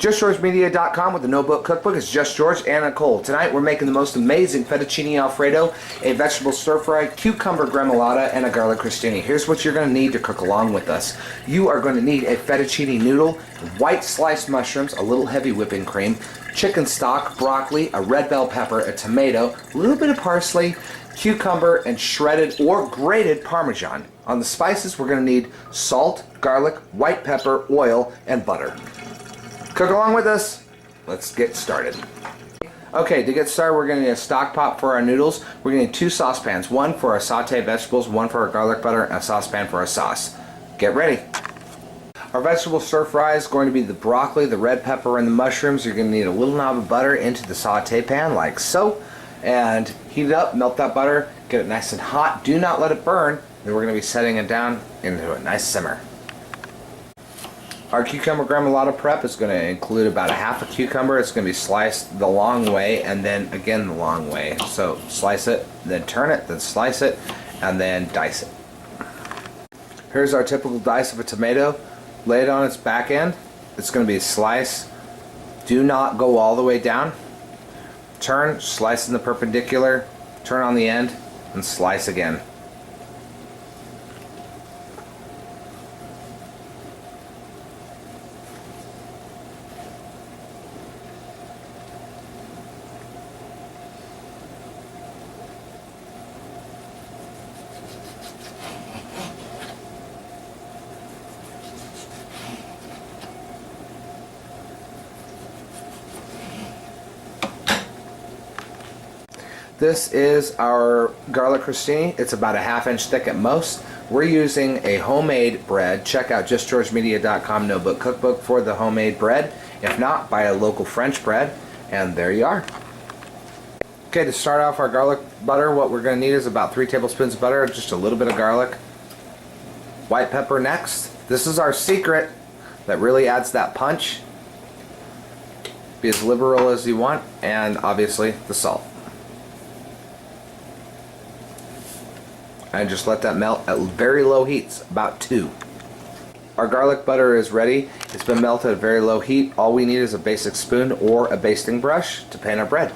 JustGeorgeMedia.com with the No Book Cookbook. It's Just George and Anna Nichole. Tonight we're making the most amazing fettuccine Alfredo, a vegetable stir-fry, cucumber Gremolata, and a garlic crostini. Here's what you're going to need to cook along with us. You are going to need a fettuccine noodle, white sliced mushrooms, a little heavy whipping cream, chicken stock, broccoli, a red bell pepper, a tomato, a little bit of parsley, cucumber, and shredded or grated Parmesan. On the spices, we're going to need salt, garlic, white pepper, oil, and butter. Cook along with us. Let's get started. Okay, to get started, we're going to need a stock pot for our noodles. We're going to need 2 saucepans, one for our sauteed vegetables, one for our garlic butter, and a saucepan for our sauce. Get ready. Our vegetable stir fry is going to be the broccoli, the red pepper, and the mushrooms. You're going to need a little knob of butter into the saute pan like so, and heat it up, melt that butter, get it nice and hot. Do not let it burn. Then we're going to be setting it down into a nice simmer. Our cucumber Gremolata prep is going to include about a half a cucumber. It's going to be sliced the long way and then again the long way. So slice it, then turn it, then slice it, and then dice it. Here's our typical dice of a tomato. Lay it on its back end. It's going to be a slice. Do not go all the way down. Turn, slice in the perpendicular, turn on the end, and slice again. This is our garlic crostini. It's about a ½ inch thick at most. We're using a homemade bread. Check out JustGeorgeMedia.com No Book Cookbook for the homemade bread. If not, buy a local French bread, and there you are. Okay, to start off our garlic butter, what we're going to need is about 3 tablespoons of butter, just a little bit of garlic. White pepper next. This is our secret that really adds that punch. Be as liberal as you want, and obviously the salt. And just let that melt at very low heats, about 2. Our garlic butter is ready. It's been melted at very low heat. All we need is a basic spoon or a basting brush to pan our bread.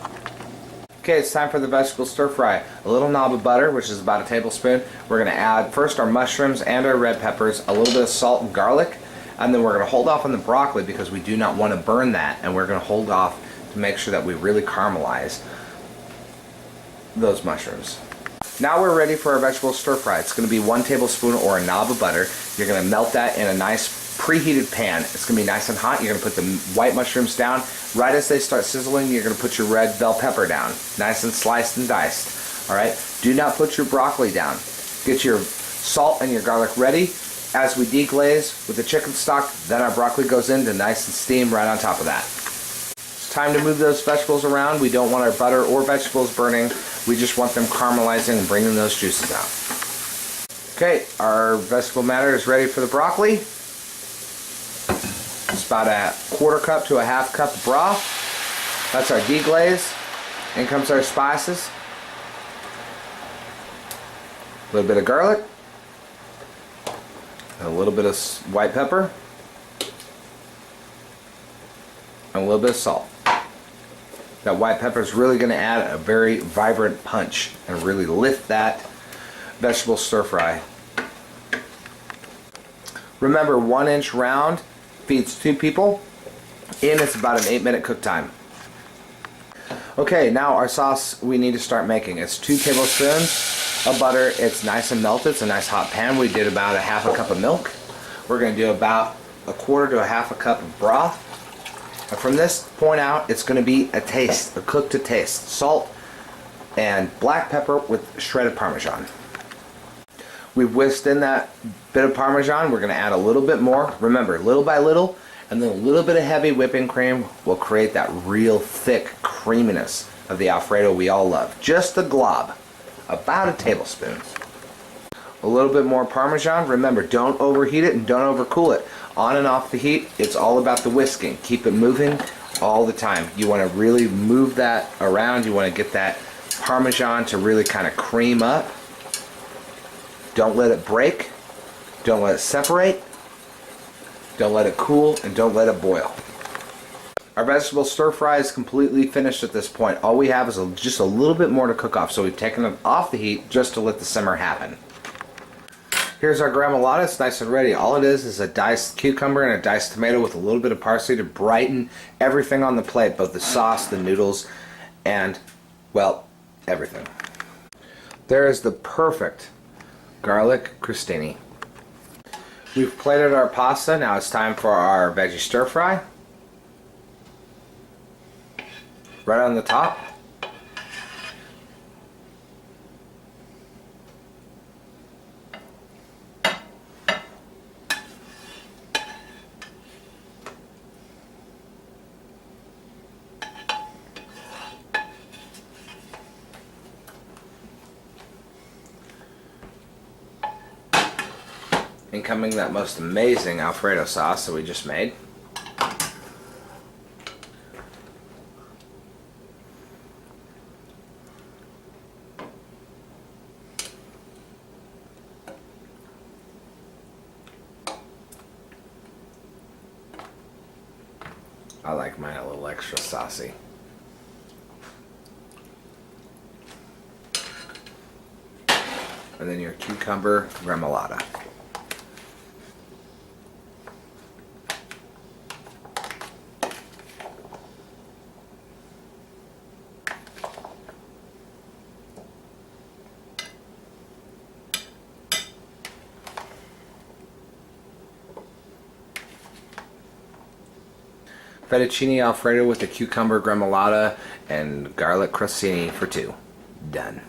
Okay, it's time for the vegetable stir fry. A little knob of butter, which is about a tablespoon. We're going to add first our mushrooms and our red peppers, a little bit of salt and garlic, and then we're going to hold off on the broccoli because we do not want to burn that, and we're going to hold off to make sure that we really caramelize those mushrooms. Now we're ready for our vegetable stir fry. It's going to be 1 tablespoon or a knob of butter. You're going to melt that in a nice preheated pan. It's going to be nice and hot. You're going to put the white mushrooms down. Right as they start sizzling, you're going to put your red bell pepper down. Nice and sliced and diced. Alright? Do not put your broccoli down. Get your salt and your garlic ready. As we deglaze with the chicken stock, then our broccoli goes in to nice and steam right on top of that. It's time to move those vegetables around. We don't want our butter or vegetables burning. We just want them caramelizing and bringing those juices out. Okay, our vegetable matter is ready for the broccoli. It's about a 1/4 cup to a 1/2 cup of broth. That's our deglaze. In comes our spices. A little bit of garlic. A little bit of white pepper. And a little bit of salt. That white pepper is really going to add a very vibrant punch and really lift that vegetable stir fry. Remember, 1 inch round feeds 2 people, and it's about an 8-minute cook time. Okay, now our sauce we need to start making. It's 2 tablespoons of butter. It's nice and melted. It's a nice hot pan. We did about a 1/2 cup of milk. We're going to do about a 1/4 to a 1/2 cup of broth. And from this point out, it's going to be a taste, a cook to taste. Salt and black pepper with shredded Parmesan. We've whisked in that bit of Parmesan. We're going to add a little bit more. Remember, little by little, and then a little bit of heavy whipping cream will create that real thick creaminess of the Alfredo we all love. Just a glob, about a tablespoon. A little bit more Parmesan. Remember, don't overheat it and don't overcool it. On and off the heat, it's all about the whisking. Keep it moving all the time. You want to really move that around. You want to get that Parmesan to really kind of cream up. Don't let it break. Don't let it separate. Don't let it cool, and don't let it boil. Our vegetable stir fry is completely finished at this point. All we have is just a little bit more to cook off, so we've taken it off the heat just to let the simmer happen. Here's our gremolata. It's nice and ready. All it is a diced cucumber and a diced tomato with a little bit of parsley to brighten everything on the plate, both the sauce, the noodles, and, well, everything. There is the perfect garlic crostini. We've plated our pasta. Now it's time for our veggie stir fry. Right on the top. Incoming that most amazing Alfredo sauce that we just made. I like mine a little extra saucy. And then your cucumber gremolata. Fettuccine Alfredo with the cucumber gremolata and garlic crostini for two. Done.